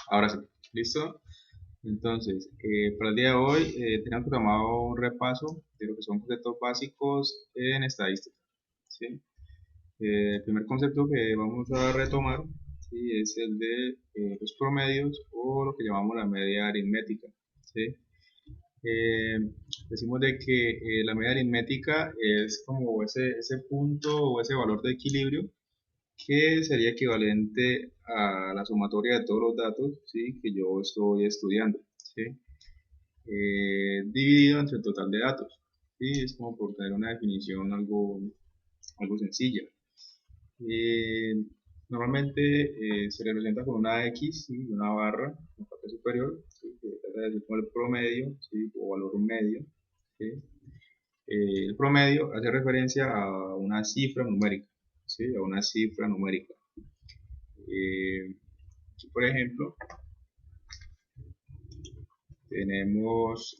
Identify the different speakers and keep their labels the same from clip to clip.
Speaker 1: Ahora sí, ¿listo? Entonces, para el día de hoy tenemos programado un repaso de lo que son conceptos básicos en estadística, ¿sí? El primer concepto que vamos a retomar, ¿sí? Es el de los promedios o lo que llamamos la media aritmética, ¿sí? Eh, Decimos de que la media aritmética es como ese punto o ese valor de equilibrio que sería equivalente a la sumatoria de todos los datos, ¿sí? Que yo estoy estudiando, ¿sí? Dividido entre el total de datos, ¿sí? Es como por tener una definición algo sencilla. Eh, Normalmente se representa con una X, ¿sí? Una barra en la parte superior, ¿sí? Que trata de decir como el promedio, ¿sí? O valor medio, ¿sí? El promedio hace referencia a una cifra numérica, ¿sí? A una cifra numérica. Aquí, por ejemplo, tenemos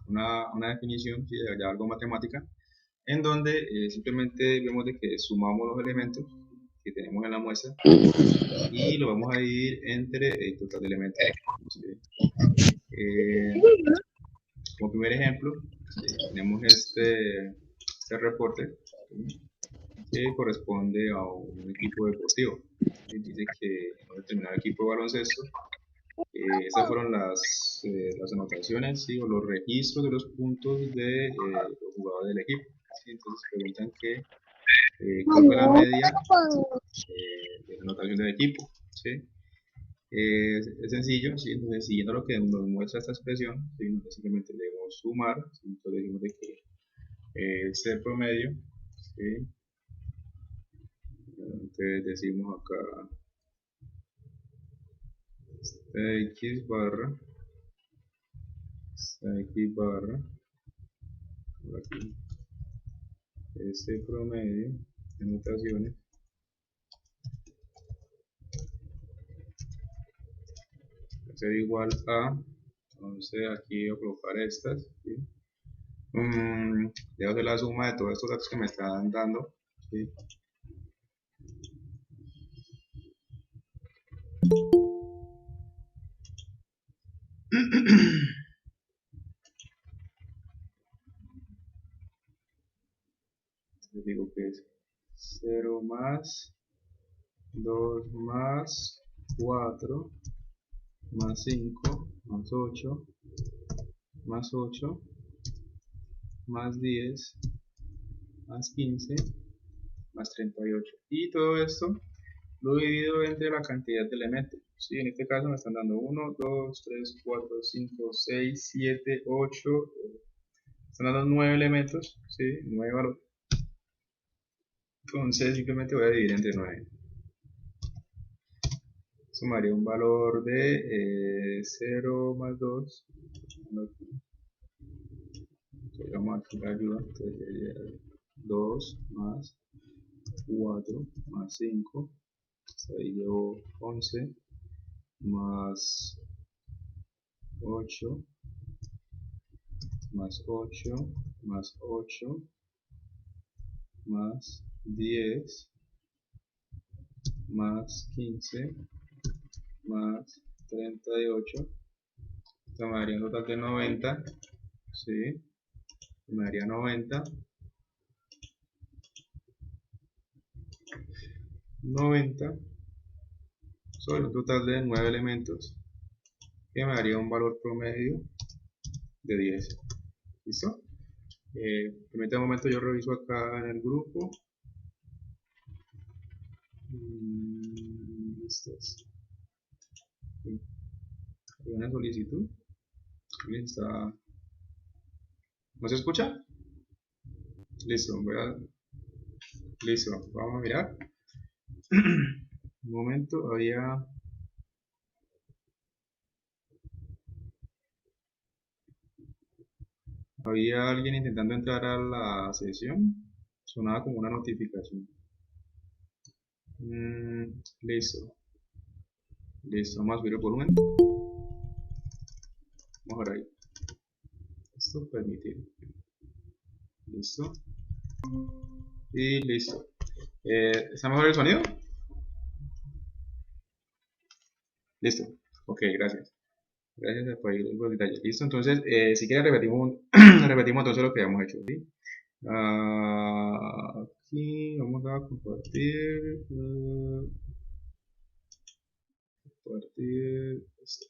Speaker 1: una definición, ¿sí? De algo matemática, en donde simplemente vemos de que sumamos los elementos que tenemos en la muestra y lo vamos a dividir entre el total de elementos, ¿sí? Eh, Como primer ejemplo, ¿sí? Tenemos este reporte, ¿sí? Que corresponde a un equipo deportivo. ¿Sí? Dice que en un determinado equipo de baloncesto, esas fueron las anotaciones, ¿sí? O los registros de los puntos de los jugadores del equipo, ¿sí? Entonces preguntan cuál fue la media de la anotación del equipo, ¿sí? Es sencillo, ¿sí? Entonces siguiendo lo que nos muestra esta expresión, ¿sí? Nosotros simplemente le debemos sumar, ¿sí? Entonces decimos de que este promedio, ¿sí? Entonces decimos acá x barra, x barra, por aquí, este promedio de anotaciones va a ser igual a, entonces aquí voy a colocar estas, ¿sí? Debo hacer la suma de todos estos datos que me están dando, ¿sí? Les digo que es 0 más 2 más 4 más 5 más 8 más 8 más 10 más 15 más 38. Y todo esto lo divido entre la cantidad de elementos. ¿Sí? En este caso me están dando 1, 2, 3, 4, 5, 6, 7, 8. Están dando 9 elementos. ¿Sí? 9 valores. Entonces simplemente voy a dividir entre 9. Sumaría un valor de 0 más 2. Vamos aquí la ayuda. Entonces sería 2 más 4 más 5. Ahí llevo 11 más 8 más 8 más 8 más 10 más 15 más 38. Esto me daría un total de 90. ¿Sí? Me daría 90 sobre un total de 9 elementos, que me daría un valor promedio de 10. ¿Listo? Permítame un momento, yo reviso acá en el grupo. Listos. Hay una solicitud. Está. ¿No se escucha? Listo, listo, vamos a mirar. Un momento, había alguien intentando entrar a la sesión. Sonaba como una notificación. Listo, listo, vamos a subir el volumen. Vamos a ver ahí. Esto permitir. Listo. Y listo. ¿Está mejor el sonido? Listo. Ok, gracias. Gracias por el detalle. Listo, entonces, si quieres repetimos, repetimos entonces lo que habíamos hecho, ¿sí? Aquí vamos a compartir, compartir esto.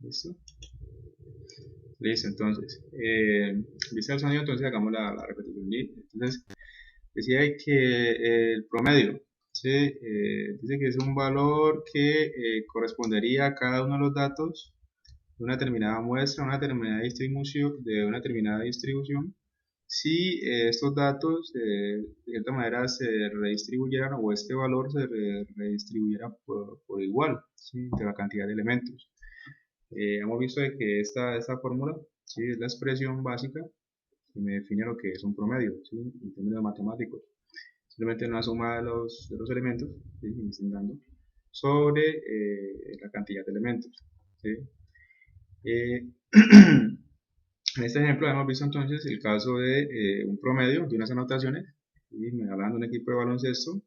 Speaker 1: ¿Listo? Listo, entonces, ¿viste el sonido? Entonces hagamos la repetición. Entonces, decía que el promedio, ¿sí? Dice que es un valor que correspondería a cada uno de los datos de una determinada muestra, de una determinada distribución, si estos datos de cierta manera se redistribuyeran o este valor se redistribuyera por igual, ¿sí? De la cantidad de elementos. Hemos visto de que esta fórmula, ¿sí? Es la expresión básica que me define lo que es un promedio, ¿sí? En términos matemáticos. Simplemente una suma de los elementos, ¿sí? Que me están dando sobre la cantidad de elementos, ¿sí? Eh, en este ejemplo hemos visto entonces el caso de un promedio de unas anotaciones, y me hablan de un equipo de baloncesto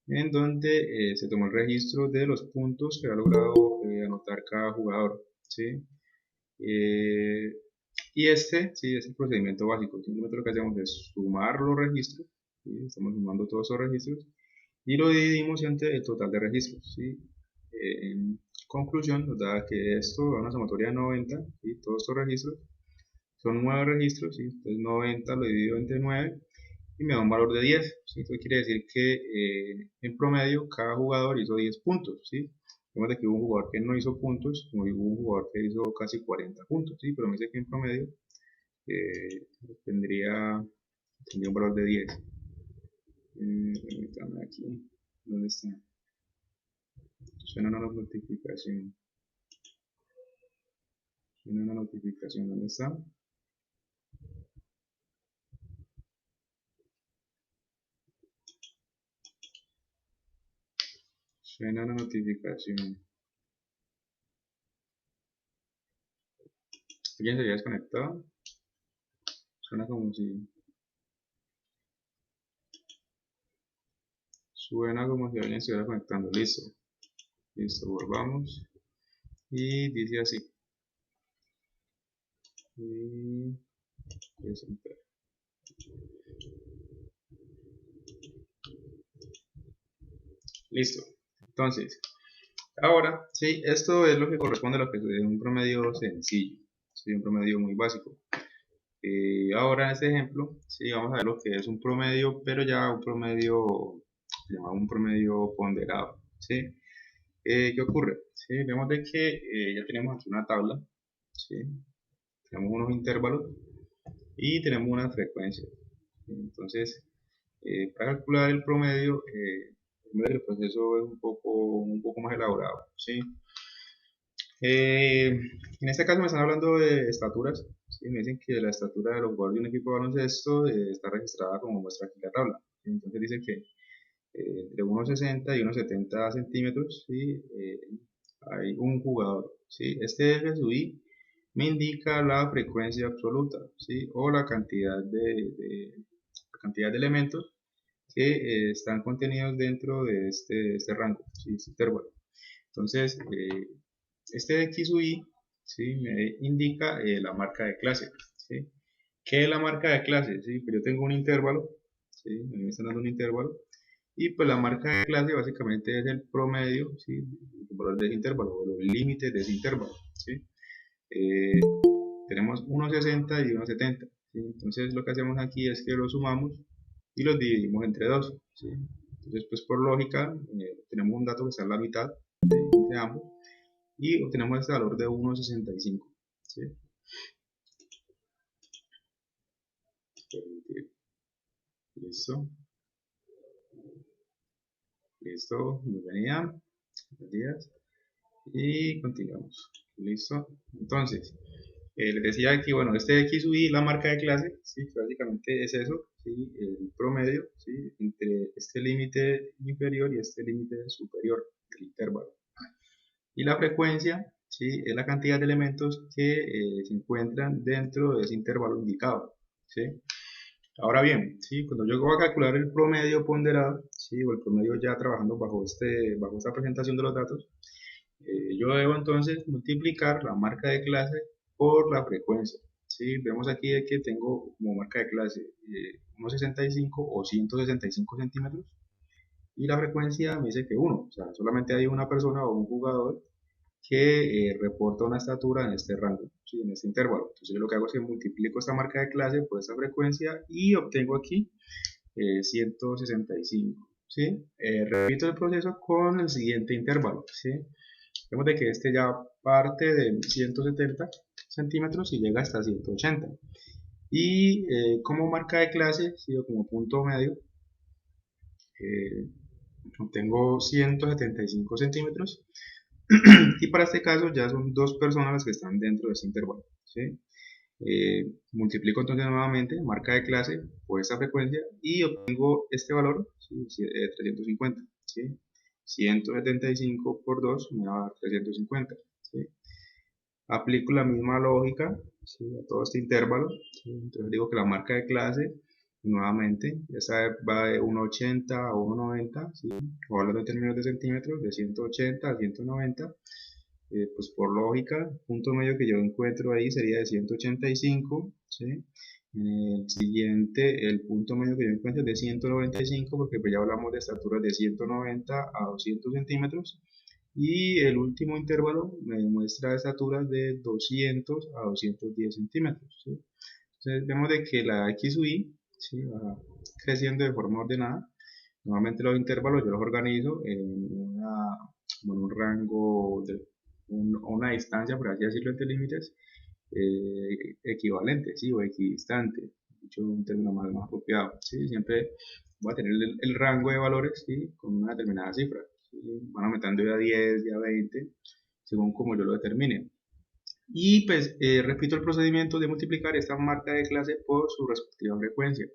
Speaker 1: en donde se tomó el registro de los puntos que ha logrado anotar cada jugador, ¿sí? Eh, y este, sí, es el procedimiento básico. Simplemente lo que hacemos es sumar los registros, ¿sí? Estamos sumando todos esos registros y lo dividimos entre el total de registros, ¿sí? En conclusión, nos da que esto da una sumatoria de 90, ¿sí? Todos estos registros son 9 registros, ¿sí? Entonces 90 lo divido entre 9 y me da un valor de 10, ¿sí? Esto quiere decir que en promedio cada jugador hizo 10 puntos, ¿sí? Vemos de que hubo un jugador que no hizo puntos, como hubo un jugador que hizo casi 40 puntos, ¿sí? Pero me dice que en promedio eh, tendría, tendría un valor de 10. Permítame aquí, ¿dónde está? Suena una notificación. Suena una notificación, ¿dónde está? Suena una notificación. ¿Alguien se había desconectado? Suena como si... Suena como si alguien se estuviera conectando. Listo. Listo, volvamos. Y dice así. Y presentar. Listo. Entonces, ahora, sí, esto es lo que corresponde a lo que es un promedio sencillo. Sí, un promedio muy básico. Ahora en este ejemplo, sí, vamos a ver lo que es un promedio, pero ya un promedio, llamado un promedio ponderado. ¿Sí? ¿Qué ocurre? ¿Sí? Vemos de que ya tenemos aquí una tabla, ¿sí? Tenemos unos intervalos y tenemos una frecuencia. Entonces, para calcular el promedio, el proceso es un poco más elaborado, ¿sí? En este caso me están hablando de estaturas, ¿sí? Me dicen que la estatura de los jugadores de un equipo de baloncesto está registrada como muestra aquí la tabla, ¿sí? Entonces dice que entre 1,60 y 1,70 centímetros, ¿sí? Hay un jugador, ¿sí? Este F sub I me indica la frecuencia absoluta, ¿sí? O la cantidad de elementos que están contenidos dentro de este rango, ¿sí? Este intervalo. Entonces, este X sub I, ¿sí? Me indica la marca de clase, ¿sí? ¿Qué es la marca de clase? ¿Sí? Pues yo tengo un intervalo, ¿sí? Me están dando un intervalo y pues la marca de clase básicamente es el promedio, ¿sí? El valor de ese intervalo o los límites de ese intervalo, ¿sí? Eh, tenemos 1,60 y 1,70, ¿sí? Entonces lo que hacemos aquí es que los sumamos y los dividimos entre 2, ¿sí? Entonces pues por lógica tenemos un dato que está en la mitad de ambos y obtenemos este valor de 1,65, ¿sí? Listo, listo, bienvenida, buenos días y continuamos. Listo, entonces les decía aquí, bueno, este X sub I, la marca de clase, ¿sí? Que básicamente es eso, ¿sí? El promedio, ¿sí? Entre este límite inferior y este límite superior del intervalo. Y la frecuencia, ¿sí? Es la cantidad de elementos que se encuentran dentro de ese intervalo indicado, ¿sí? Ahora bien, ¿sí? Cuando yo voy a calcular el promedio ponderado, ¿sí? O el promedio ya trabajando bajo esta presentación de los datos, Yo debo entonces multiplicar la marca de clase por la frecuencia. ¿Sí? Vemos aquí que tengo como marca de clase 1,65 o 165 centímetros y la frecuencia me dice que 1, o sea, solamente hay una persona o un jugador que reporta una estatura en este rango, ¿sí? En este intervalo. Entonces yo lo que hago es que multiplico esta marca de clase por esta frecuencia y obtengo aquí 165. ¿Sí? Repito el proceso con el siguiente intervalo. ¿Sí? Vemos de que este ya parte de 170 centímetros y llega hasta 180. Y como marca de clase, ¿sí? O como punto medio, obtengo 175 centímetros. Y para este caso ya son dos personas las que están dentro de este intervalo. ¿Sí? Multiplico entonces nuevamente marca de clase por esta frecuencia y obtengo este valor, ¿sí? 350. ¿Sí? 175 por 2 me va a dar 350. ¿Sí? Aplico la misma lógica, ¿sí? A todo este intervalo. ¿Sí? Entonces digo que la marca de clase nuevamente esa va de 1,80 a 1,90, ¿sí? O hablando en términos de centímetros, de 180 a 190. Pues por lógica, el punto medio que yo encuentro ahí sería de 185, ¿sí? El siguiente, el punto medio que yo encuentro es de 195, porque pues ya hablamos de estaturas de 190 a 200 centímetros. Y el último intervalo me muestra estaturas de 200 a 210 centímetros, ¿sí? Entonces vemos de que la X y Y, ¿sí? Va creciendo de forma ordenada. Normalmente los intervalos yo los organizo en un rango de una distancia, por así decirlo, entre límites equivalente, ¿sí? O equidistante, dicho un término más apropiado, ¿sí? Siempre voy a tener el rango de valores, ¿sí? Con una determinada cifra, ¿sí? Van aumentando de a 10, de a 20, según como yo lo determine. Y pues repito el procedimiento de multiplicar esta marca de clase por su respectiva frecuencia.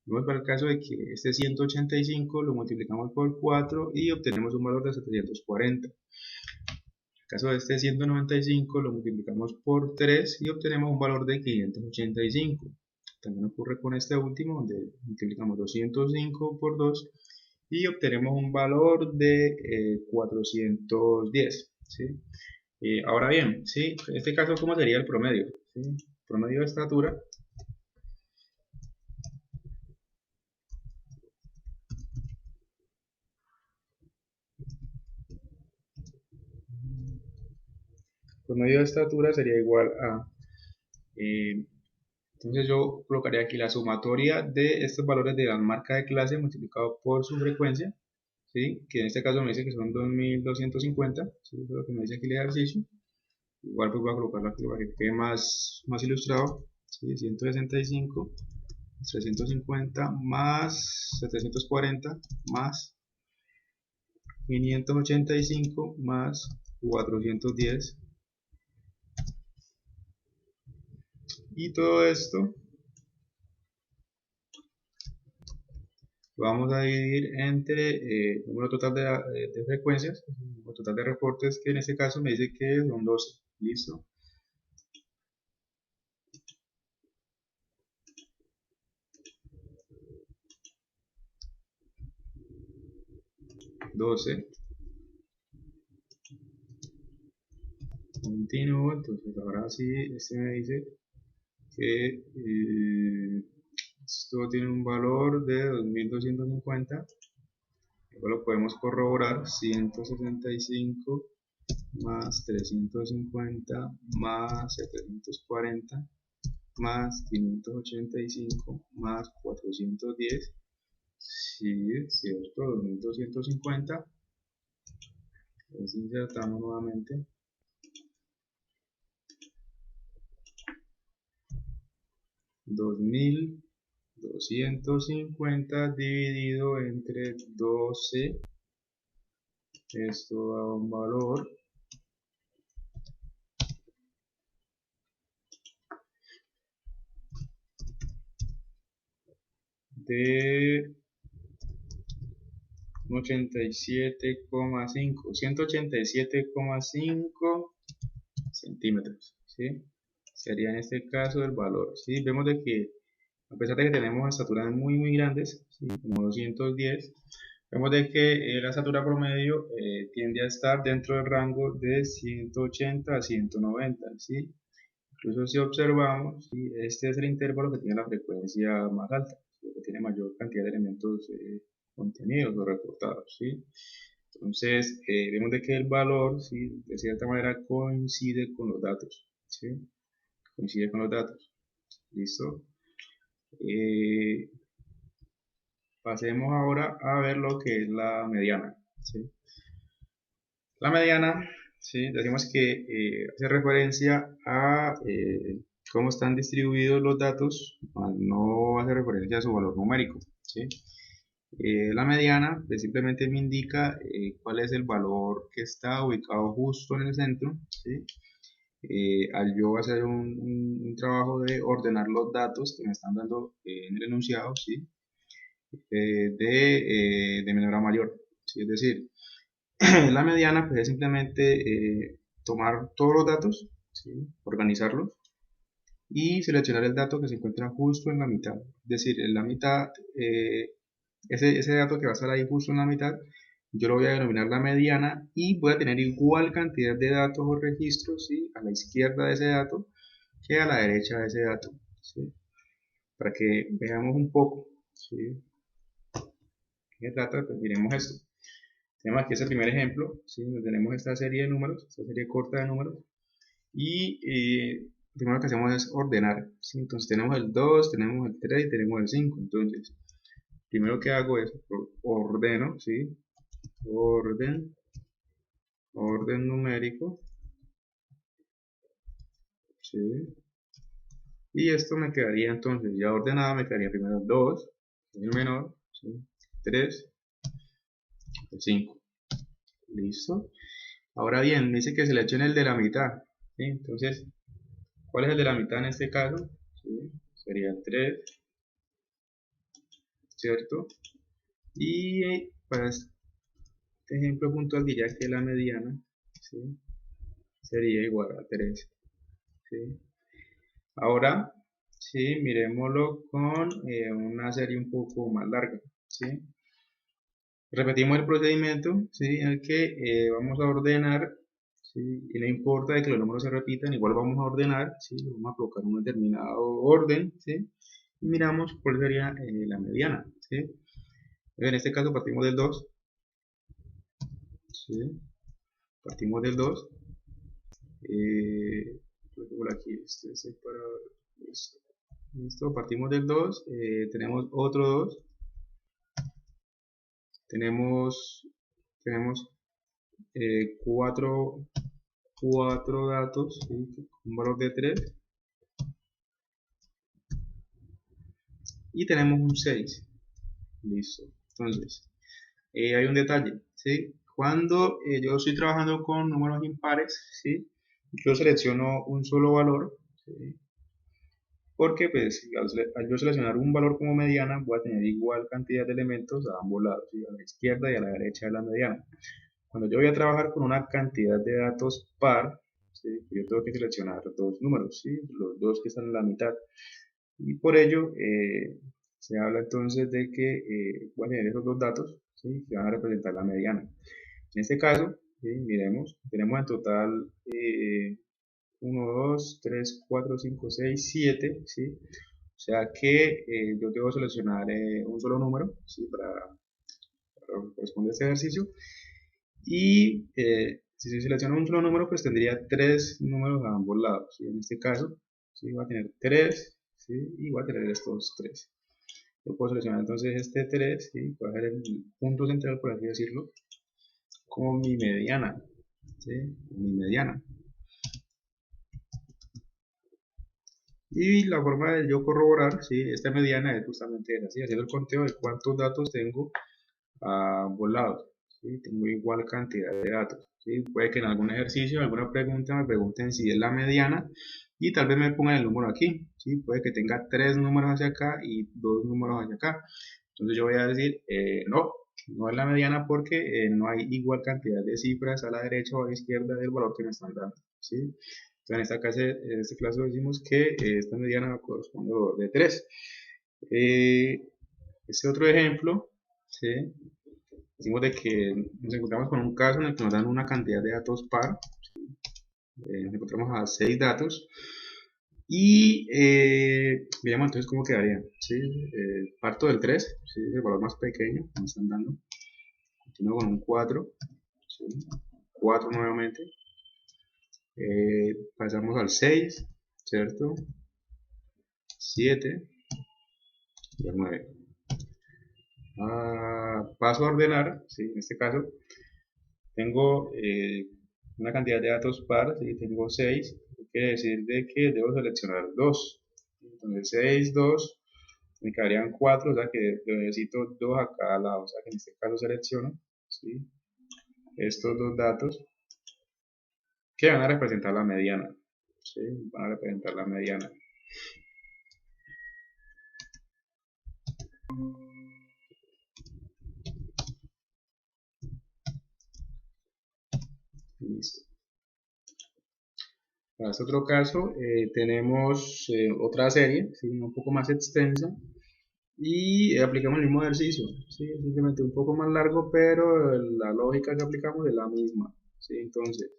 Speaker 1: Vamos para el caso de que este 185 lo multiplicamos por 4 y obtenemos un valor de 740. En el caso de este 195 lo multiplicamos por 3 y obtenemos un valor de 585. También ocurre con este último, donde multiplicamos 205 por 2 y obtenemos un valor de 410. ¿Sí? Ahora bien, ¿sí? En este caso, ¿cómo sería el promedio? ¿Sí? Promedio de estatura. Promedio de estatura sería igual a entonces yo colocaría aquí la sumatoria de estos valores de la marca de clase multiplicado por su frecuencia, ¿sí? Que en este caso me dice que son 2250, ¿sí? Eso es lo que me dice aquí el ejercicio. Igual pues voy a colocarlo aquí para que quede más ilustrado, ¿sí? 165, 350 más 740 más 585 más 410 y todo esto lo vamos a dividir entre el número total de frecuencias, el número total de reportes, que en este caso me dice que son 12. Listo. Continúo, entonces ahora sí, este me dice que esto tiene un valor de 2250. Luego lo podemos corroborar, 165 más 350 más 740 más 585 más 410. Sí, es cierto, 2250. Entonces insertamos nuevamente 2250 dividido entre 12. Esto da un valor de 187,5 centímetros, ¿sí? Sería en este caso el valor, ¿sí? Vemos de que a pesar de que tenemos estaturas muy grandes, ¿sí? Como 210, Vemos de que la estatura promedio tiende a estar dentro del rango de 180 a 190, ¿sí? Incluso si observamos, ¿sí? Este es el intervalo que tiene la frecuencia más alta, ¿sí? Que tiene mayor cantidad de elementos contenidos o reportados, ¿sí? Entonces, vemos de que el valor, ¿sí? De cierta manera coincide con los datos, ¿sí? Coincide con los datos. ¿Listo? Eh, Pasemos ahora a ver lo que es la mediana, ¿sí? La mediana, ¿sí? Decimos que hace referencia a cómo están distribuidos los datos, no hace referencia a su valor numérico, ¿sí? La mediana pues, simplemente me indica cuál es el valor que está ubicado justo en el centro, ¿sí? Al yo hacer un trabajo de ordenar los datos que me están dando en el enunciado, ¿sí? De menor a mayor, ¿sí? Es decir, la mediana pues, es simplemente tomar todos los datos, ¿sí? Organizarlos y seleccionar el dato que se encuentra justo en la mitad. Es decir, en la mitad, ese dato que va a estar ahí justo en la mitad, yo lo voy a denominar la mediana y voy a tener igual cantidad de datos o registros, ¿sí? A la izquierda de ese dato que a la derecha de ese dato, ¿sí? Para que veamos un poco, ¿sí? ¿Qué trata? Pues miremos esto. Tenemos aquí ese primer ejemplo, ¿sí? Donde tenemos esta serie de números, esta serie corta de números, y lo primero que hacemos es ordenar, ¿sí? Entonces tenemos el 2, tenemos el 3 y tenemos el 5. Entonces, primero que hago es ordeno, ¿sí? Orden, orden numérico, ¿sí? Y esto me quedaría entonces, ya ordenado, me quedaría primero el 2, el menor, ¿sí? 3, el 5. ¿Listo? Ahora bien, me dice que seleccione el de la mitad, ¿sí? Entonces, ¿cuál es el de la mitad en este caso? ¿Sí? Sería el 3, ¿cierto? Y para este ejemplo puntual diría que la mediana, ¿sí? Sería igual a 3, ¿sí? Ahora, sí, miremoslo con una serie un poco más larga, ¿sí? Repetimos el procedimiento, ¿sí? En el que vamos a ordenar, ¿sí? Y no importa de que los números se repitan, igual vamos a ordenar, ¿sí? Vamos a colocar un determinado orden, ¿sí? Y miramos cuál sería la mediana, ¿sí? En este caso partimos del 2, ¿sí? Partimos del 2, por aquí, separado, listo, partimos del 2, tenemos otro 2, tenemos cuatro datos, ¿sí? Un valor de 3 y tenemos un 6, listo. Entonces, hay un detalle, ¿sí? Cuando yo estoy trabajando con números impares, ¿sí? Yo selecciono un solo valor, ¿sí? Porque pues, al yo seleccionar un valor como mediana, voy a tener igual cantidad de elementos a ambos lados, ¿sí? A la izquierda y a la derecha de la mediana. Cuando yo voy a trabajar con una cantidad de datos par, ¿sí? Yo tengo que seleccionar dos números, ¿sí? Los dos que están en la mitad. Y por ello se habla entonces de que voy a tener esos dos datos, ¿sí? Que van a representar la mediana. En este caso, ¿sí? Miremos, tenemos en total 1, 2, 3, 4, 5, 6, 7, ¿sí? O sea que yo debo seleccionar un solo número, ¿sí? Para responder a este ejercicio. Y si se selecciona un solo número, pues tendría tres números a ambos lados, ¿sí? En este caso, ¿sí? Va a tener 3, ¿sí? Y va a tener estos 3. Yo puedo seleccionar entonces este 3, ¿sí? Puedo hacer el punto central, por así decirlo, como mi mediana, ¿sí? Mi mediana. Y la forma de yo corroborar, ¿sí? Esta mediana es justamente así, haciendo el conteo de cuántos datos tengo a ambos lados, ¿sí? Tengo igual cantidad de datos, ¿sí? Puede que en algún ejercicio, en alguna pregunta me pregunten si es la mediana y tal vez me pongan el número aquí, ¿sí? Puede que tenga tres números hacia acá y dos números hacia acá. Entonces yo voy a decir, no, no es la mediana porque no hay igual cantidad de cifras a la derecha o a la izquierda del valor que me están dando, ¿sí? Entonces en este caso decimos que esta mediana corresponde al valor de 3. Este otro ejemplo, ¿sí? decimos de que nos encontramos con un caso en el que nos dan una cantidad de datos par, nos encontramos a 6 datos, y miremos entonces cómo quedaría, ¿sí? Parto del 3, ¿sí? El valor más pequeño que me están dando, continúo con un 4, ¿sí? 4 nuevamente, pasamos al 6, ¿cierto? 7 y al 9. Paso a ordenar, ¿sí? En este caso tengo una cantidad de datos par, ¿sí? Tengo 6, quiere decir de que debo seleccionar 2. Entonces 6, 2, me quedarían 4, o sea que necesito 2 a cada lado, o sea que en este caso selecciono, ¿sí? Estos dos datos que van a representar la mediana, ¿sí? Van a representar la mediana. Listo. Para este otro caso tenemos otra serie, ¿sí? Un poco más extensa, y aplicamos el mismo ejercicio, ¿sí? Simplemente un poco más largo, pero la lógica que aplicamos es la misma, ¿sí? Entonces,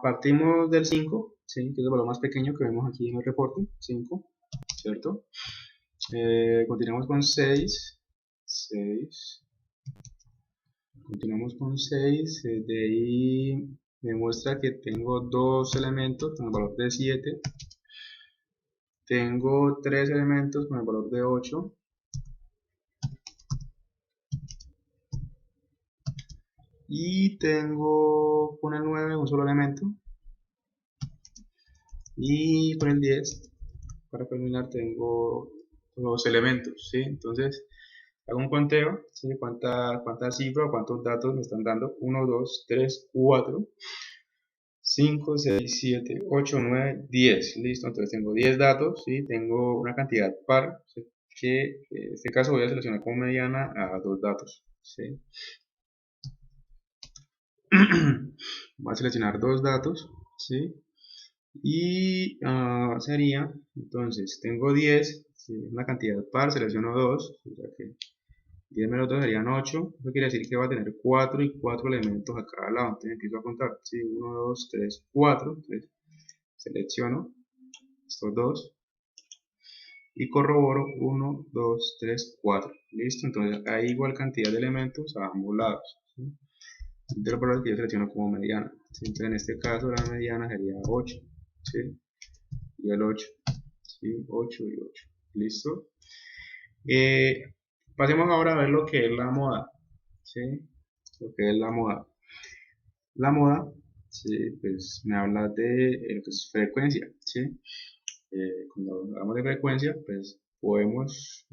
Speaker 1: partimos del 5, ¿sí? Que es el valor más pequeño que vemos aquí en el reporte, 5, ¿cierto? Continuamos con 6, 6, continuamos con 6, de ahí me muestra que tengo dos elementos con el valor de 7, tengo tres elementos con el valor de 8, y tengo con el 9 un solo elemento, y con el 10 para terminar tengo dos elementos, ¿sí? Entonces hago un conteo, ¿sí? ¿Cuántas cifras o cuántos datos me están dando? 1, 2, 3, 4, 5, 6, 7, 8, 9, 10. Listo, entonces tengo 10 datos, ¿sí? Tengo una cantidad par, ¿sí? Que en este caso voy a seleccionar como mediana a dos datos, ¿sí? Voy a seleccionar dos datos, ¿sí? Y sería, entonces, tengo 10, ¿sí? Una cantidad par, selecciono 2, o sea que 10 menos 2 serían 8, eso quiere decir que va a tener 4 y 4 elementos a cada lado, entonces empiezo a contar, ¿sí? 1, 2, 3, 4, entonces selecciono estos dos y corroboro 1, 2, 3, 4, listo, entonces hay igual cantidad de elementos a ambos lados, ¿sí? De los valores que yo selecciono como mediana, ¿sí? Entonces en este caso la mediana sería 8, ¿sí? Y el 8, ¿sí? 8 y 8, listo. Pasemos ahora a ver lo que es la moda, ¿sí? Lo que es la moda. La moda, ¿sí? Pues me habla de lo que es frecuencia, ¿sí? Cuando hablamos de frecuencia, pues podemos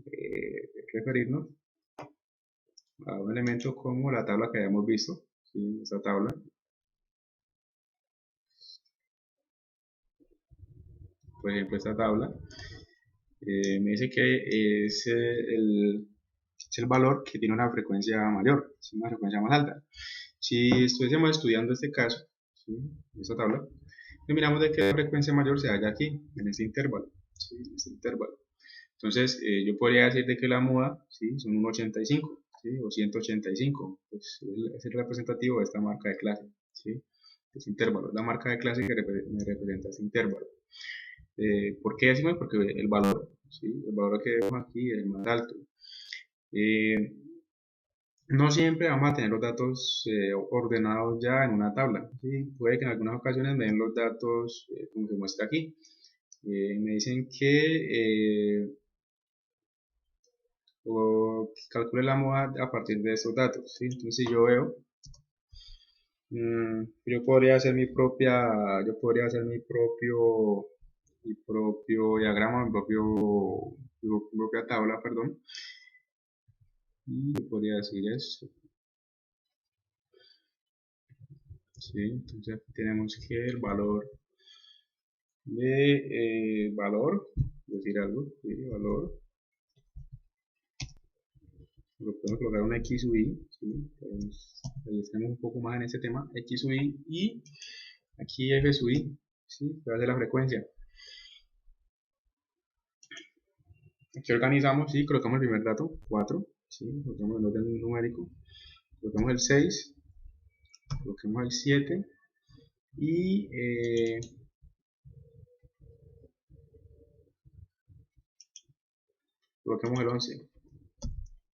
Speaker 1: referirnos a un elemento como la tabla que habíamos visto, ¿sí? Esta tabla, por ejemplo, esta tabla me dice que es el valor que tiene una frecuencia mayor, ¿sí? Una frecuencia más alta. Si estuviésemos estudiando este caso, ¿sí? Esta tabla, pues miramos de que la frecuencia mayor se halla aquí, en este intervalo, ¿sí? En este intervalo. Entonces, yo podría decir de que la moda, ¿sí? Son un 85, ¿sí? O 185, pues es el representativo de esta marca de clase, ¿sí? Este intervalo, la marca de clase que me representa este intervalo. ¿Por qué decimos? Porque el valor, ¿sí? El valor que vemos aquí es el más alto. Eh, no siempre vamos a tener los datos ordenados ya en una tabla, ¿sí? Puede que en algunas ocasiones me den los datos como se muestra aquí. Me dicen que o calcule la moda a partir de estos datos, ¿sí? Entonces si yo veo, yo podría hacer mi propio diagrama, mi propia tabla, perdón, y yo podría decir esto, ¿sí? Entonces aquí tenemos que el valor de valor, decir algo, ¿sí? Valor, lo podemos colocar una X sub I, ¿sí? Entonces, tenemos un poco más en este tema, X sub I, y aquí F sub I, ¿sí? Que va a ser la frecuencia. Aquí organizamos y colocamos el primer dato, 4, ¿sí? Coloquemos el orden numérico, coloquemos el 6, coloquemos el 7 y coloquemos el 11,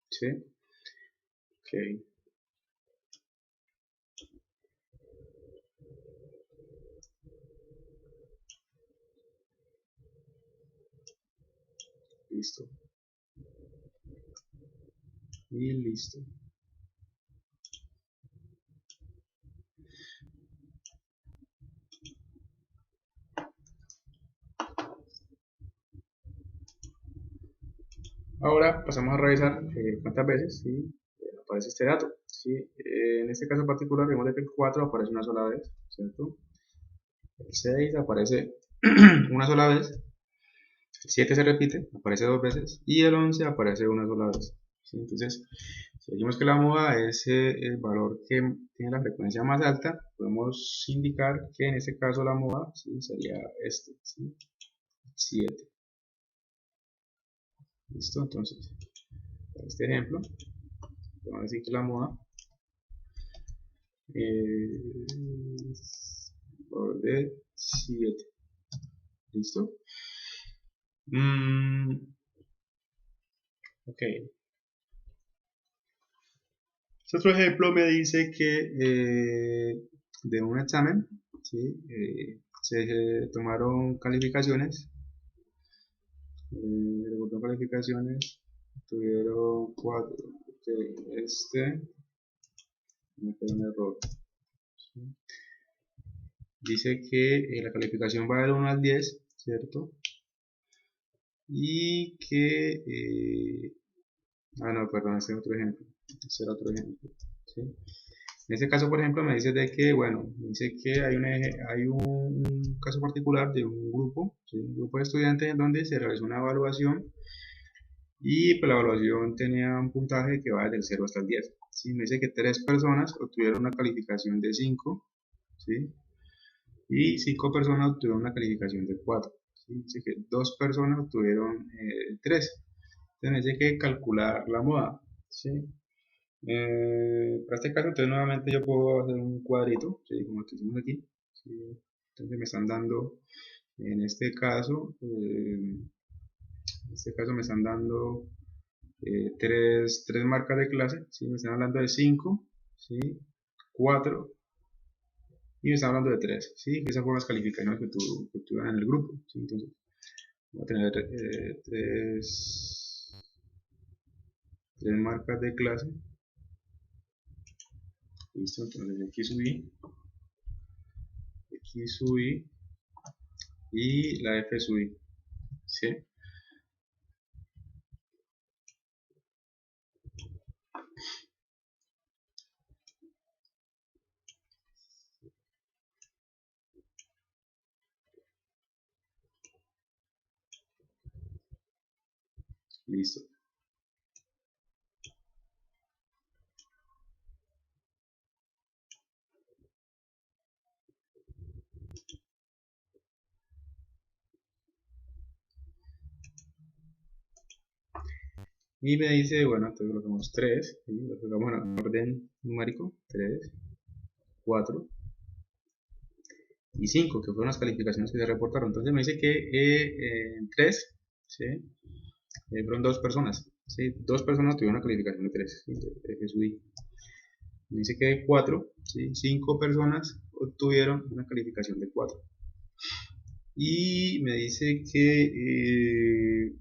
Speaker 1: ¿sí? Ok, listo, y listo. Ahora pasamos a revisar cuántas veces, ¿sí? Aparece este dato, ¿sí? En este caso particular vemos que el 4 aparece una sola vez, ¿cierto? El 6 aparece una sola vez, el 7 se repite, aparece dos veces, y el 11 aparece una sola vez, ¿sí? Entonces, si decimos que la moda es el valor que tiene la frecuencia más alta, podemos indicar que en este caso la moda, ¿sí? Sería este, ¿sí? 7. ¿Listo? Entonces, para este ejemplo, vamos a decir que la moda valor de 7. ¿Listo? Ok. Este otro ejemplo me dice que de un examen, ¿sí? Se tomaron calificaciones, tuvieron 4. Okay. Me quedó un error. ¿Sí? Dice que la calificación va del 1 al 10, ¿cierto? Y que no, perdón, ese es otro ejemplo. Ese era otro ejemplo. ¿Sí? En este caso, por ejemplo, me dice de que, bueno, me dice que hay un caso particular de un grupo, ¿sí? Un grupo de estudiantes en donde se realizó una evaluación y pues, la evaluación tenía un puntaje que va desde el 0 hasta el 10. ¿Sí? Me dice que 3 personas obtuvieron una calificación de 5, ¿sí? Y 5 personas obtuvieron una calificación de 4. ¿Sí? Dice que 2 personas obtuvieron 3. Entonces hay que calcular la moda, ¿sí? Para este caso, entonces nuevamente yo puedo hacer un cuadrito, ¿sí? Como el que hicimos aquí, ¿sí? Entonces me están dando, en este caso, me están dando tres marcas de clase, ¿sí? Me están hablando de 5, ¿sí? 4 y me están hablando de 3, ¿sí? Esas fueron las calificaciones que tuvieron en el grupo, ¿sí? Entonces voy a tener tres marcas de clase. Listo, entonces X sub I y la F sub I, ¿sí? Listo. Y me dice, bueno, entonces colocamos 3, ¿sí? Lo colocamos en orden numérico, 3, 4 y 5, que fueron las calificaciones que se reportaron. Entonces me dice que 3, ¿sí? Fueron 2 personas, ¿sí? 2 personas tuvieron una calificación de 3, ¿sí? Me dice que 4, ¿sí? 5 personas obtuvieron una calificación de 4. Y me dice que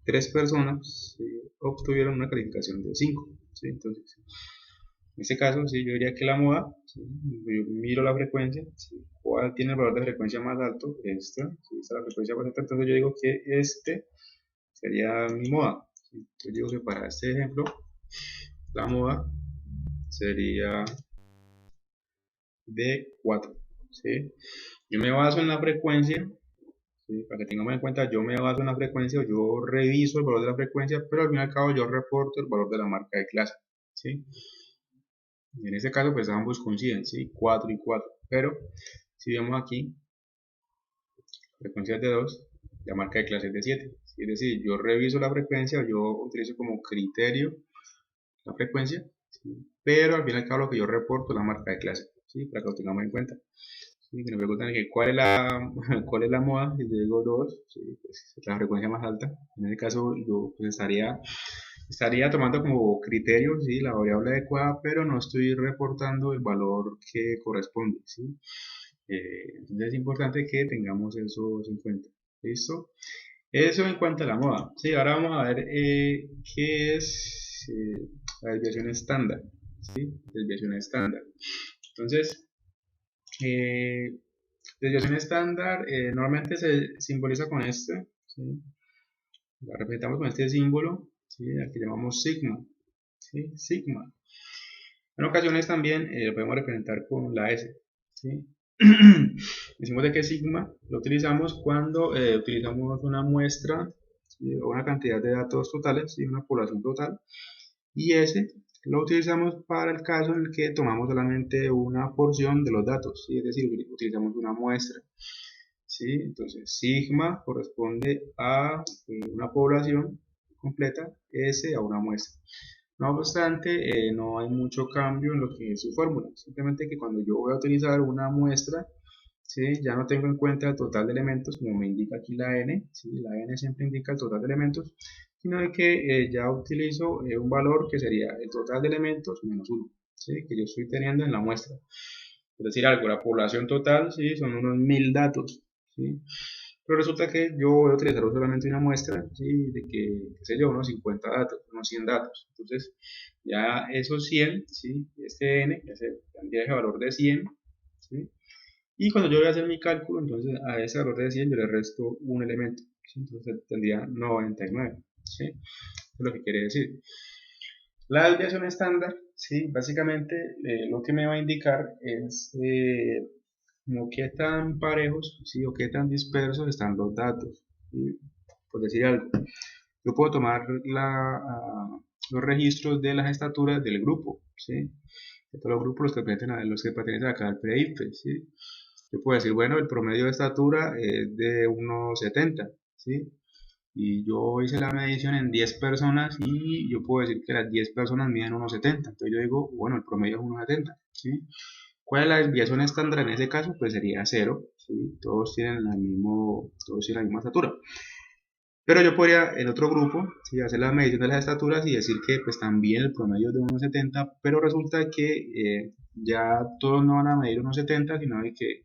Speaker 1: 3 personas obtuvieron una calificación de 5, ¿sí? Entonces, en este caso, sí, yo diría que la moda, ¿sí? Yo miro la frecuencia, ¿sí? ¿Cuál tiene el valor de frecuencia más alto? Esta, ¿sí? Esta es la frecuencia más alta, entonces yo digo que este sería mi moda, ¿sí? Entonces digo que para este ejemplo, la moda sería de 4, ¿sí? Yo me baso en la frecuencia, ¿sí? Para que tengamos en cuenta, yo me baso en la frecuencia, o yo reviso el valor de la frecuencia, pero al fin y al cabo yo reporto el valor de la marca de clase, ¿sí? Y en este caso, pues ambos coinciden, ¿sí? 4 y 4. Pero si vemos aquí, frecuencia es de 2, la marca de clase es de 7. Es decir, yo reviso la frecuencia, o yo utilizo como criterio la frecuencia, ¿sí? Pero al fin y al cabo lo que yo reporto es la marca de clase, ¿sí? Para que lo tengamos en cuenta. ¿Sí? Que me preguntan que cuál es la, cuál es la moda, y yo digo 2, ¿sí? Pues la frecuencia más alta. En ese caso yo pues, estaría tomando como criterio, ¿sí? La variable adecuada, pero no estoy reportando el valor que corresponde, ¿sí? Entonces es importante que tengamos eso en cuenta. ¿Listo? Eso en cuanto a la moda. Sí, ahora vamos a ver qué es la desviación estándar. ¿Sí? Desviación estándar. Entonces, eh, desviación estándar normalmente se simboliza con este. ¿Sí? La representamos con este símbolo, ¿sí? Al que llamamos sigma. ¿Sí? Sigma. En ocasiones también lo podemos representar con la S. ¿Sí? Decimos de que sigma lo utilizamos cuando utilizamos una muestra, ¿sí? O una cantidad de datos totales, ¿sí? Una población total, y S lo utilizamos para el caso en el que tomamos solamente una porción de los datos, ¿sí? Es decir, utilizamos una muestra, ¿sí? Entonces sigma corresponde a una población completa, S a una muestra. No obstante, no hay mucho cambio en lo que es su fórmula, simplemente que cuando yo voy a utilizar una muestra, ¿sí? Ya no tengo en cuenta el total de elementos, como me indica aquí la n, ¿sí? La n siempre indica el total de elementos, sino de que ya utilizo un valor que sería el total de elementos menos 1, ¿sí? Que yo estoy teniendo en la muestra. Es decir, algo, la población total, ¿sí? Son unos 1000 datos, ¿sí? Pero resulta que yo voy a utilizar solamente una muestra, ¿sí? De que, qué sé yo, unos 50 datos, unos 100 datos. Entonces, ya esos 100, ¿sí? Este n, ya se tendría ese valor de 100, ¿sí? Y cuando yo voy a hacer mi cálculo, entonces a ese valor de 100 yo le resto un elemento, ¿sí? Entonces tendría 99, ¿sí? Eso es lo que quiere decir. La desviación estándar, ¿sí? Básicamente lo que me va a indicar es como qué tan parejos, ¿sí? O qué tan dispersos están los datos, ¿sí? Por decir algo, yo puedo tomar los registros de las estaturas del grupo, ¿sí? De todos los grupos los que pertenecen a cada PRIFE, ¿sí? Yo puedo decir, bueno, el promedio de estatura es de 1,70, ¿sí? Y yo hice la medición en 10 personas y yo puedo decir que las 10 personas miden 1,70. Entonces yo digo, bueno, el promedio es 1,70, ¿sí? ¿Cuál es la desviación estándar en ese caso? Pues sería 0, ¿sí? Todos tienen todos tienen la misma estatura. Pero yo podría en otro grupo, ¿sí? Hacer la medición de las estaturas y decir que pues también el promedio es de 1,70, pero resulta que ya todos no van a medir 1,70, sino que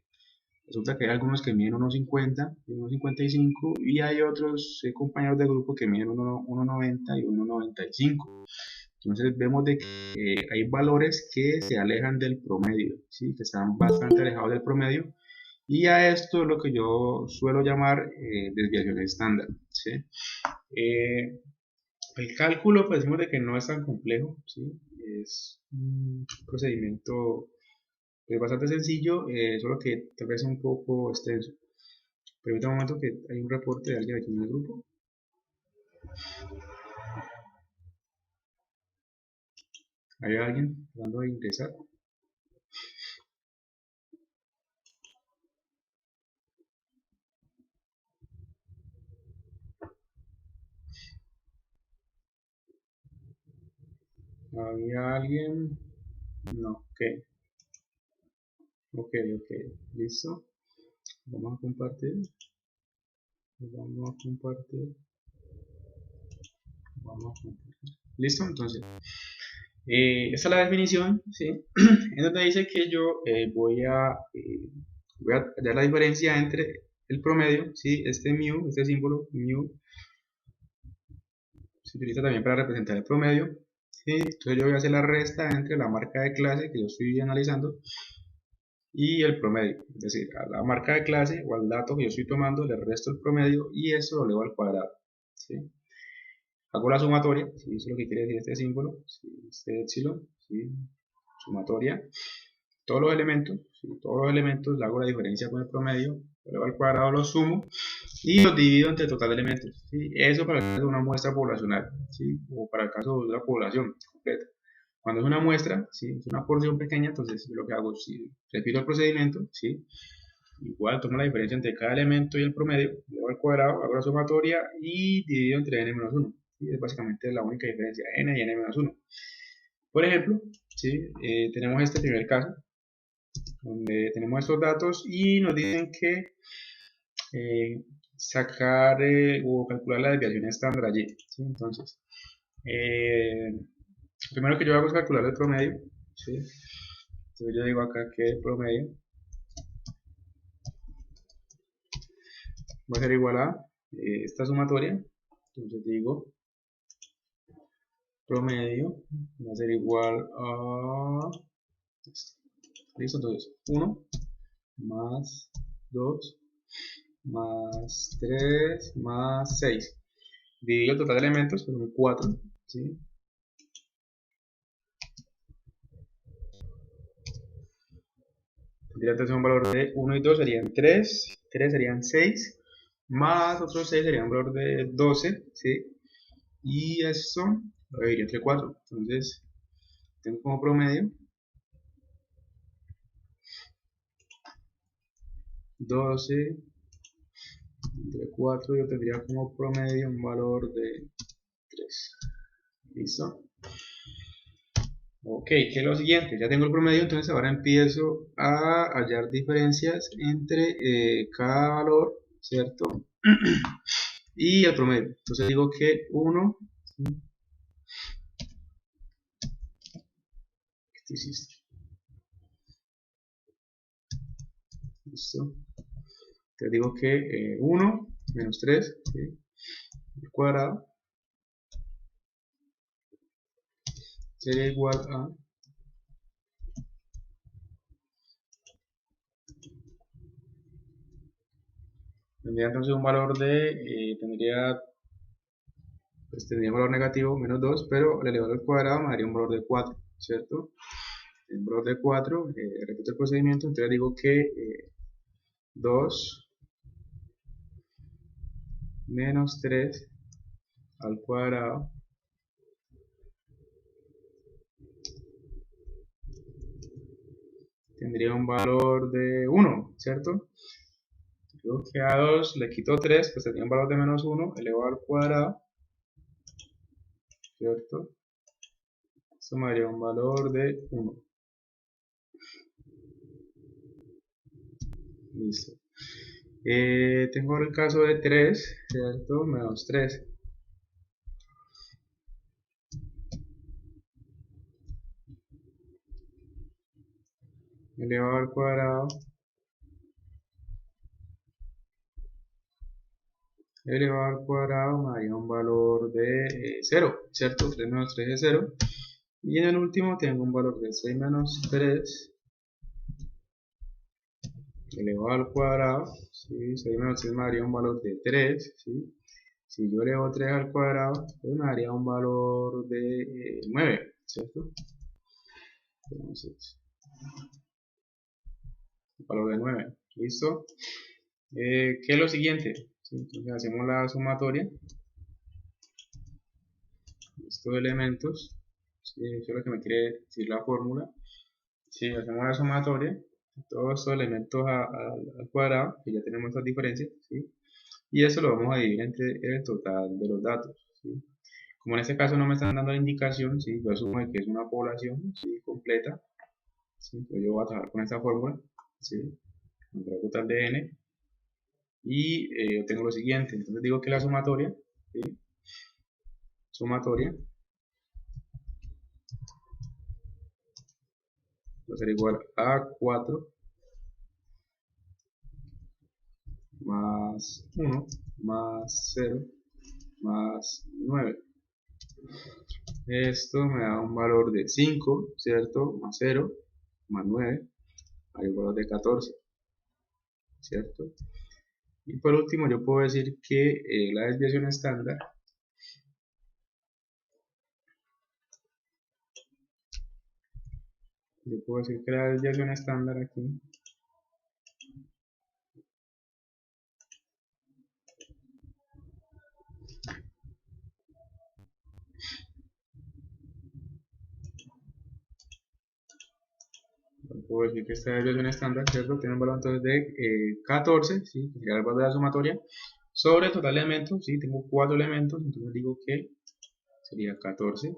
Speaker 1: resulta que hay algunos que miden 1,50, 1,55 y hay otros compañeros de grupo que miden 1,90 y 1,95. Entonces vemos de que hay valores que se alejan del promedio, ¿sí? Que están bastante alejados del promedio, y a esto es lo que yo suelo llamar desviación estándar, ¿sí? El cálculo, pues decimos de que no es tan complejo, ¿sí? Es un procedimiento bastante sencillo, solo que tal vez un poco extenso. Permítame un momento que hay un reporte de alguien aquí en el grupo. ¿Hay alguien tratando de ingresar? ¿Había alguien? No, ok, ok, listo. Vamos a compartir, vamos a compartir, vamos a compartir. ¿Listo? Entonces, esta es la definición, ¿sí? En donde dice que yo voy a hallar la diferencia entre el promedio, ¿sí? Este mu, este símbolo mu, se utiliza también para representar el promedio, ¿sí? Entonces yo voy a hacer la resta entre la marca de clase que yo estoy analizando y el promedio, es decir, a la marca de clase o al dato que yo estoy tomando le resto el promedio y esto lo elevo al cuadrado, ¿sí? Hago la sumatoria, ¿sí? Eso es lo que quiere decir este símbolo, ¿sí? Este epsilon, ¿sí? Sumatoria, todos los elementos, le hago la diferencia con el promedio, lo elevo al cuadrado, lo sumo y los divido entre el total de elementos, ¿sí? Eso para el caso de una muestra poblacional, ¿sí? O para el caso de una población completa. Cuando es una muestra, ¿sí? Es una porción pequeña, entonces lo que hago es, repito el procedimiento, ¿sí? igual tomo la diferencia entre cada elemento y el promedio, elevo al cuadrado, hago la sumatoria y divido entre n-1. ¿Sí? Es básicamente la única diferencia, n y n-1. Por ejemplo, ¿sí? Tenemos este primer caso, donde tenemos estos datos y nos dicen que sacar o calcular la desviación estándar allí. ¿Sí? Entonces, primero que yo hago es calcular el promedio. ¿Sí? Entonces yo digo acá que el promedio va a ser igual a esta sumatoria. Entonces digo promedio va a ser igual a listo. Entonces 1 más 2 más 3 más 6, divido el total de elementos, que son 4, ¿sí? Tendría entonces un valor de 1 y 2 serían 3, 3 serían 6, más otros 6 serían un valor de 12, ¿sí? Y esto lo dividiría entre 4, entonces tengo como promedio 12 entre 4, yo tendría como promedio un valor de 3. ¿Listo? Ok, ¿qué es lo siguiente? Ya tengo el promedio, entonces ahora empiezo a hallar diferencias entre cada valor, ¿cierto? Y el promedio. Entonces digo que 1, ¿qué hiciste? ¿Listo? Entonces digo que 1 menos 3, ¿sí? Al cuadrado sería igual a tendría entonces un valor de tendría un valor negativo, menos 2, pero al elevado al cuadrado me daría un valor de 4, ¿cierto? Un valor de 4, repito el procedimiento, entonces digo que 2 menos 3 al cuadrado tendría un valor de 1, ¿cierto? Digo que a 2 le quito 3, pues tendría un valor de menos 1 elevado al cuadrado, ¿cierto? Esto me daría un valor de 1. Listo. Tengo el caso de 3, ¿cierto? Menos 3. Elevado al cuadrado. Elevado al cuadrado me daría un valor de 0, ¿cierto? 3 menos 3 es 0. Y en el último tengo un valor de 6 menos 3 elevado al cuadrado, ¿sí? 6 menos 3 me daría un valor de 3, ¿sí? Si yo elevo 3 al cuadrado, pues me daría un valor de 9, ¿cierto? Entonces, un valor de 9, ¿listo? ¿Qué es lo siguiente? ¿Sí? Entonces hacemos la sumatoria de estos elementos, ¿sí? Eso es lo que me quiere decir la fórmula. Si hacemos la sumatoria de todos estos elementos al cuadrado, que ya tenemos estas diferencias, ¿sí? Y eso lo vamos a dividir entre el total de los datos, ¿sí? Como en este caso no me están dando la indicación, ¿sí? Yo asumo que es una población, ¿sí? Completa, ¿sí? Entonces yo voy a trabajar con esta fórmula, ¿sí? Contra el total de n, y yo tengo lo siguiente, entonces digo que la sumatoria, ¿sí? Sumatoria va a ser igual a 4 más 1 más 0 más 9. Esto me da un valor de 5, ¿cierto? Más 0 más 9 hay un valor de 14, ¿cierto? Y por último yo puedo decir que la desviación estándar aquí puedo decir que esta desviación estándar, ¿cierto? Tiene un valor entonces de 14, ¿sí? Que sería el valor de la sumatoria, sobre el total de elementos, ¿sí? Tengo 4 elementos, entonces digo que sería 14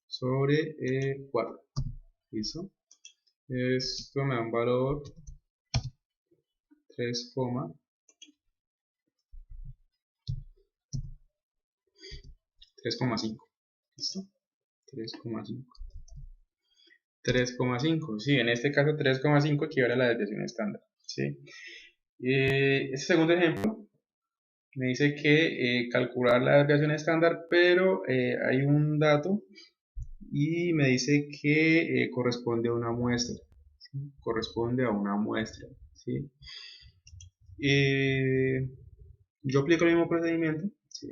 Speaker 1: sobre 4. ¿Listo? Esto me da un valor 3,5. ¿Listo? 3,5. 3,5. Sí, en este caso 3,5 equivale a la desviación estándar. ¿Sí? Este segundo ejemplo me dice que calcular la desviación estándar, pero hay un dato y me dice que corresponde a una muestra. ¿Sí? Corresponde a una muestra. ¿Sí? Yo aplico el mismo procedimiento. ¿Sí?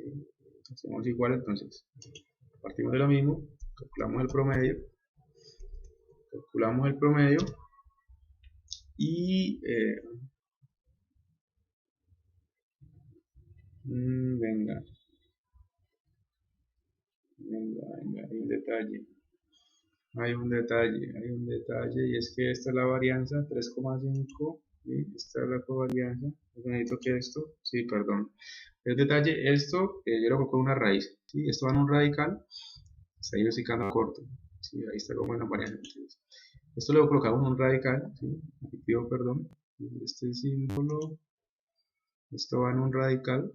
Speaker 1: Hacemos igual, entonces partimos de lo mismo, calculamos el promedio y venga, hay un detalle y es que esta es la varianza 3,5 y esta es la covarianza. Necesito que esto, sí, perdón, el detalle, esto yo lo coloco en una raíz, ¿sí? Esto va en un radical, está ahí quedando corto, ¿sí? Ahí está como en la varianza. Entonces, esto lo colocamos en un radical, ¿sí? Aquí pido perdón, este símbolo, esto va en un radical.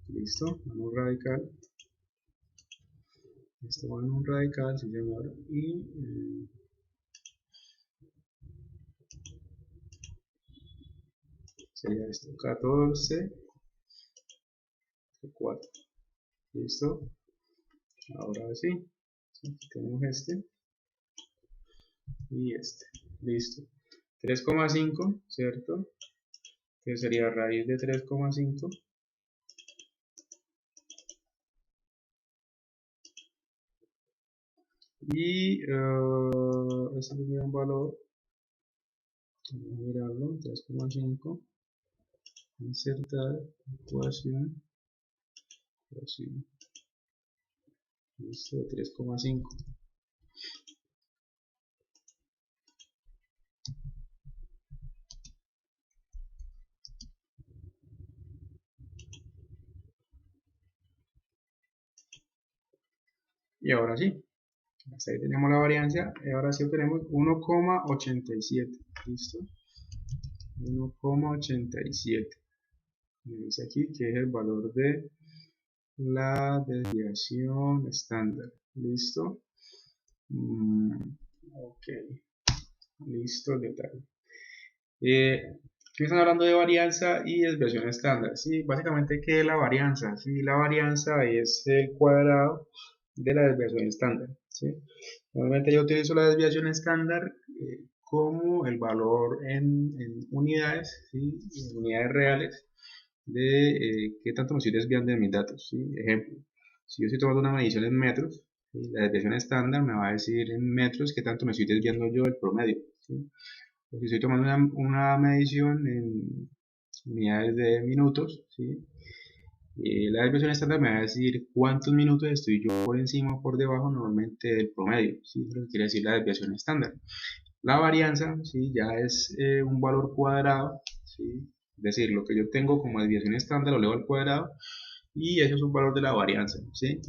Speaker 1: Listo, en un radical. Esto va en un radical, sí señor. Y sería esto, 14, 4. Listo. Ahora sí. Tenemos este y este. Listo. 3,5, ¿cierto? Que sería raíz de 3,5. Y este sería un valor. Vamos a mirarlo. 3,5. Insertar ecuación. Listo, 3,5. Y ahora sí. Hasta ahí tenemos la varianza. Y ahora sí obtenemos 1,87. ¿Listo? 1,87. Me dice aquí que es el valor de la desviación estándar. ¿Listo? Ok. Listo el detalle. Aquí están hablando de varianza y desviación estándar. Sí, básicamente, ¿qué es la varianza? Sí, la varianza es el cuadrado de la desviación estándar. ¿Sí? Normalmente yo utilizo la desviación estándar como el valor en unidades, ¿sí? En unidades reales de qué tanto me estoy desviando de mis datos. ¿Sí? Ejemplo, si yo estoy tomando una medición en metros, ¿sí? La desviación estándar me va a decir en metros qué tanto me estoy desviando yo del promedio. ¿Sí? O si estoy tomando una medición en unidades de minutos, ¿sí? La desviación estándar me va a decir cuántos minutos estoy yo por encima o por debajo normalmente del promedio, ¿sí? Eso es lo que quiere decir la desviación estándar. La varianza, ¿sí? Ya es un valor cuadrado, ¿sí? Es decir, lo que yo tengo como desviación estándar lo elevo al cuadrado y eso es un valor de la varianza, ¿sí?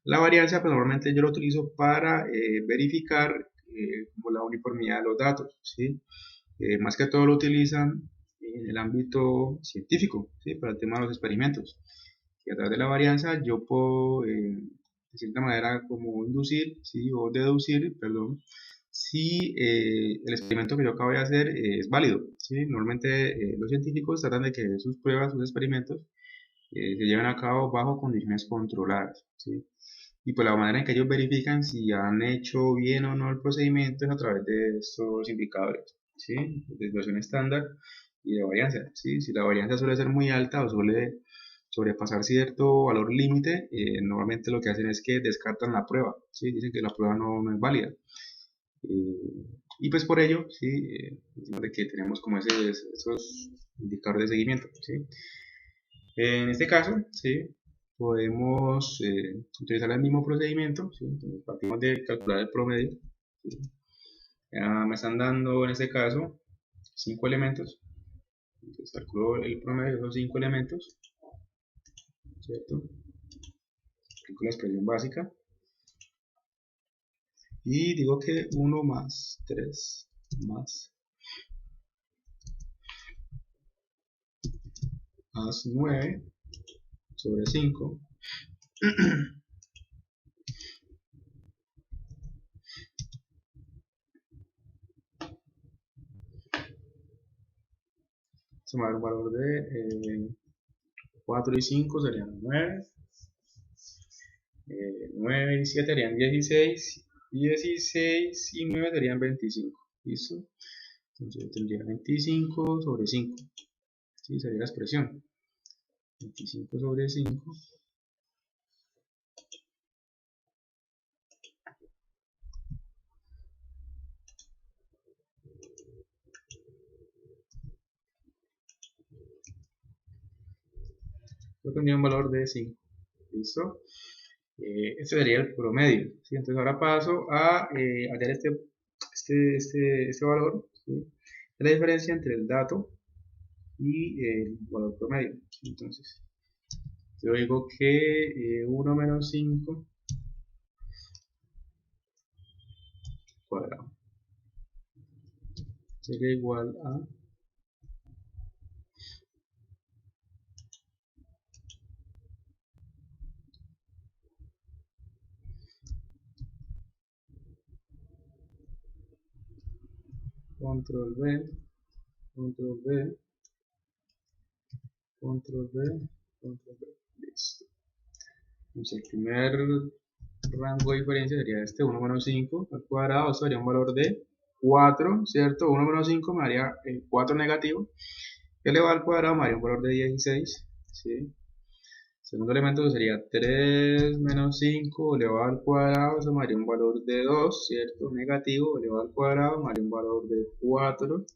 Speaker 1: La varianza, pues normalmente yo lo utilizo para verificar como la uniformidad de los datos, ¿sí? Más que todo lo utilizan en el ámbito científico, ¿sí? Para el tema de los experimentos. Y a través de la varianza yo puedo, de cierta manera, como inducir, ¿sí? O deducir, perdón, si el experimento que yo acabo de hacer es válido, ¿sí? Normalmente los científicos tratan de que sus pruebas, sus experimentos, se lleven a cabo bajo condiciones controladas, ¿sí? Y pues la manera en que ellos verifican si han hecho bien o no el procedimiento es a través de estos indicadores, ¿sí? De desviación estándar y de varianza, ¿sí? Si la varianza suele ser muy alta o suele sobrepasar cierto valor límite, normalmente lo que hacen es que descartan la prueba, ¿sí? Dicen que la prueba no es válida. Y pues por ello, ¿sí? Decimos de que tenemos como esos indicadores de seguimiento, ¿sí? En este caso, ¿sí? Podemos utilizar el mismo procedimiento, ¿sí? Entonces partimos de calcular el promedio, ¿sí? Me están dando en este caso 5 elementos, entonces calculo el promedio de esos 5 elementos, ¿cierto? Aplico la expresión básica y digo que 1 más 3 más 9 sobre 5 se me va a dar un valor de 4 y 5 serían 9, 9 y 7 serían 16, 16 y 9 serían 25, ¿listo? Entonces yo tendría 25 sobre 5, ¿sí? Sería la expresión, 25 sobre 5, yo tendría un valor de 5, ¿listo? Este sería el promedio, ¿sí? Entonces ahora paso a hallar este valor, ¿sí? La diferencia entre el dato y el valor promedio. Entonces yo digo que 1 menos 5 cuadrado sería igual a control V, control V, control V, control V. Listo. Entonces el primer rango de diferencia sería este 1 menos 5 al cuadrado, eso sería un valor de 4, ¿cierto? 1 menos 5 me daría el 4 negativo, elevado al cuadrado me daría un valor de 16, ¿sí? Segundo elemento sería 3 menos 5 elevado al cuadrado, eso me daría un valor de 2, ¿cierto? Negativo, elevado al cuadrado me daría un valor de 4.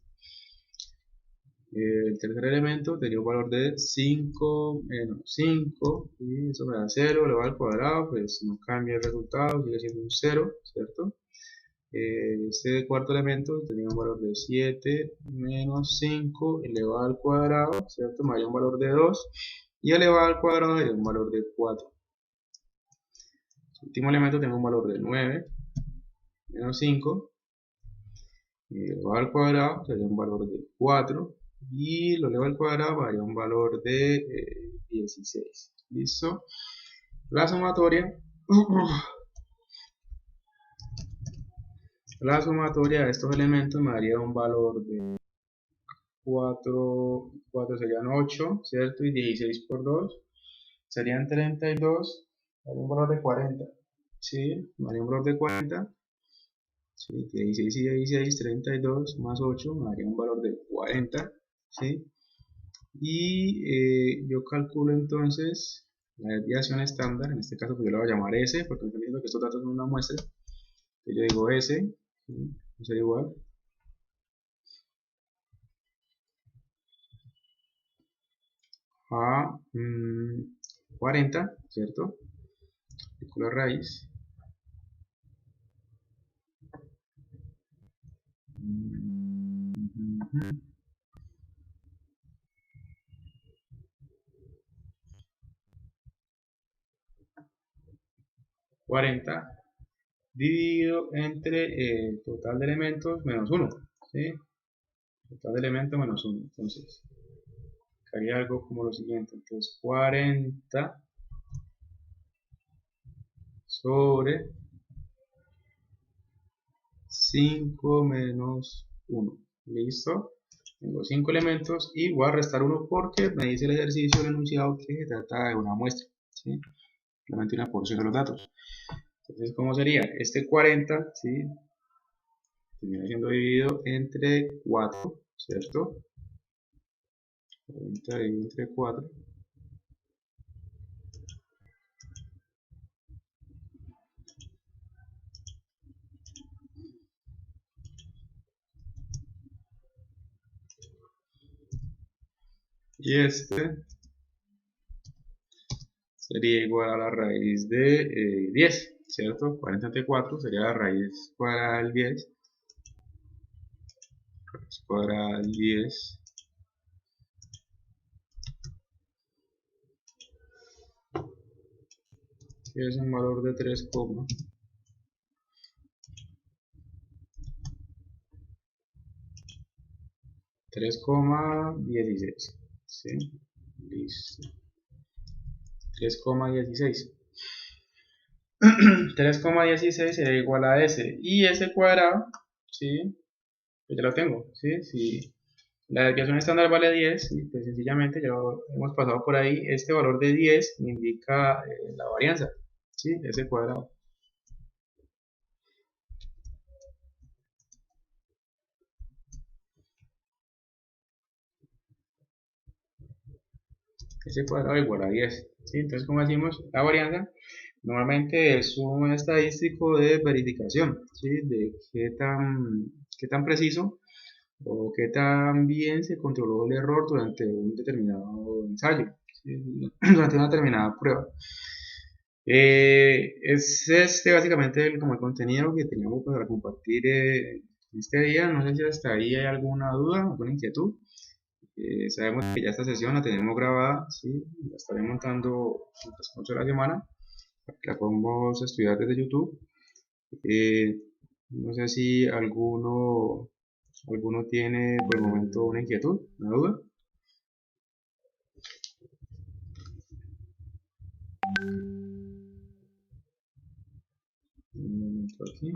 Speaker 1: El tercer elemento tenía un valor de 5 menos 5, y eso me da 0 elevado al cuadrado, pues no cambia el resultado, sigue siendo un 0, ¿cierto? Este cuarto elemento tenía un valor de 7 menos 5 elevado al cuadrado, ¿cierto? Me daría un valor de 2, y elevado al cuadrado me daría un valor de 4. El último elemento tengo un valor de 9 menos 5 elevado al cuadrado sería un valor de 4, y lo elevado al cuadrado daría un valor de 16. ¿Listo? La sumatoria de estos elementos me daría un valor de 4 serían 8, ¿cierto? Y 16 por 2 serían 32, daría un valor de 40, ¿sí? Daría un valor de 40, ¿sí? 16 y 16, 32 más 8 me daría un valor de 40, ¿sí? Y yo calculo entonces la desviación estándar, en este caso pues yo la voy a llamar S, porque estoy viendo que estos datos son una muestra, entonces yo digo S, ¿sí? Sería igual a 40, ¿cierto? Calculo la raíz. 40 dividido entre el total de elementos menos 1, ¿sí? Total de elementos menos 1. Entonces, haría algo como lo siguiente. Entonces, 40 sobre 5 menos 1. ¿Listo? Tengo 5 elementos y voy a restar 1 porque me dice el ejercicio del enunciado que se trata de una muestra, ¿sí? Solamente una porción de los datos. Entonces, ¿cómo sería? Este 40, ¿sí? Termina siendo dividido entre 4, ¿cierto? 40 dividido entre 4. y este sería igual a la raíz de 10, ¿cierto? 44 sería la raíz cuadrada del 10, raíz cuadrada del 10 que es un valor de 3,16, ¿sí? Listo. 3,16. 3,16 sería igual a S, y S cuadrado, ¿sí? Pues ya lo tengo, ¿sí? Si la desviación estándar vale 10, y pues sencillamente ya lo hemos pasado por ahí, este valor de 10 me indica la varianza, ¿sí? S cuadrado. S cuadrado igual a 10, ¿sí? Entonces, como decimos, la varianza normalmente es un estadístico de verificación, ¿sí? De qué tan preciso o qué tan bien se controló el error durante un determinado ensayo, ¿sí? Durante una determinada prueba. Es este básicamente como el contenido que teníamos para compartir este día. No sé si hasta ahí hay alguna duda, alguna inquietud. Sabemos que ya esta sesión la tenemos grabada, ¿sí? La estaré montando en el transcurso de la semana para que la podamos estudiar desde YouTube. Eh, no sé si alguno tiene por el momento una inquietud, una duda. Un momento aquí.